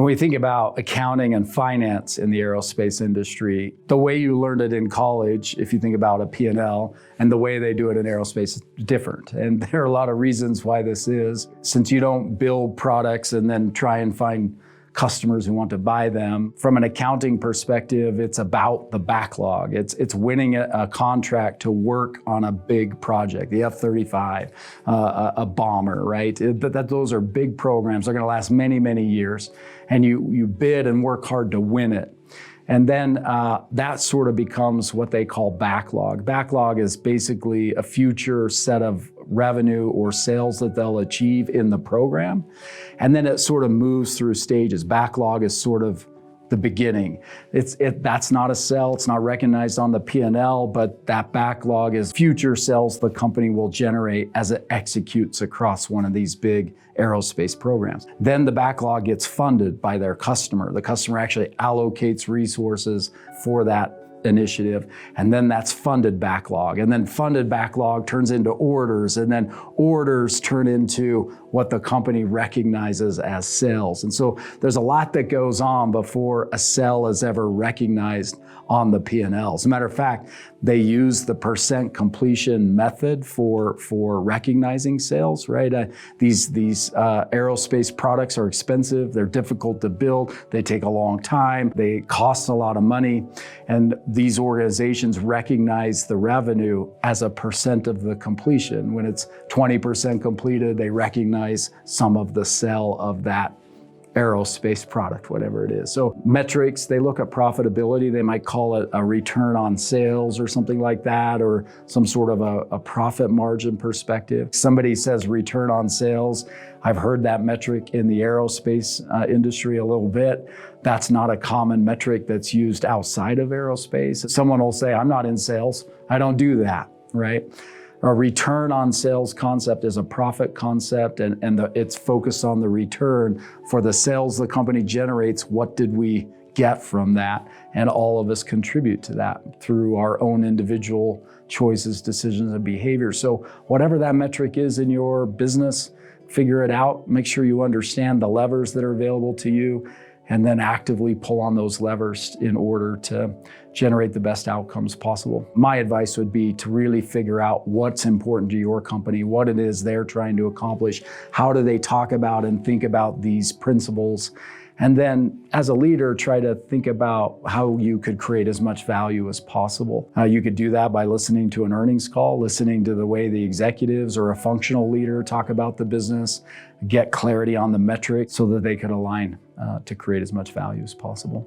we think about accounting and finance in the aerospace industry, the way you learned it in college, if you think about a P&L, and the way they do it in aerospace is different. And there are a lot of reasons why this is. Since you don't build products and then try and find customers who want to buy them. From an accounting perspective, it's about the backlog. It's winning a contract to work on a big project, the F-35, a bomber, right? Those are big programs. They're going to last many, many years. And you bid and work hard to win it. And then that sort of becomes what they call backlog. Backlog is basically a future set of revenue or sales that they'll achieve in the program. And then it sort of moves through stages. Backlog is sort of the beginning. That's not a sell, it's not recognized on the P&L, but that backlog is future sales the company will generate as it executes across one of these big aerospace programs. Then the backlog gets funded by their customer. The customer actually allocates resources for that initiative, and then that's funded backlog. And then funded backlog turns into orders, and then orders turn into what the company recognizes as sales. And so there's a lot that goes on before a sell is ever recognized on the P&L. As a matter of fact, they use the percent completion method for recognizing sales, right? These aerospace products are expensive, they're difficult to build, they take a long time, they cost a lot of money, and these organizations recognize the revenue as a percent of the completion. When it's 20% completed, they recognize some of the sell of that aerospace product, whatever it is. So metrics, they look at profitability. They might call it a return on sales or something like that, or some sort of a profit margin perspective. Somebody says return on sales. I've heard that metric in the aerospace industry a little bit. That's not a common metric that's used outside of aerospace. Someone will say, I'm not in sales. I don't do that, right? A return on sales concept is a profit concept, and it's focused on the return for the sales the company generates. What did we get from that? And all of us contribute to that through our own individual choices, decisions, and behavior. So whatever that metric is in your business, figure it out. Make sure you understand the levers that are available to you, and then actively pull on those levers in order to generate the best outcomes possible. My advice would be to really figure out what's important to your company, what it is they're trying to accomplish, how do they talk about and think about these principles, and then as a leader, try to think about how you could create as much value as possible. You could do that by listening to an earnings call, listening to the way the executives or a functional leader talk about the business, get clarity on the metrics so that they could align to create as much value as possible.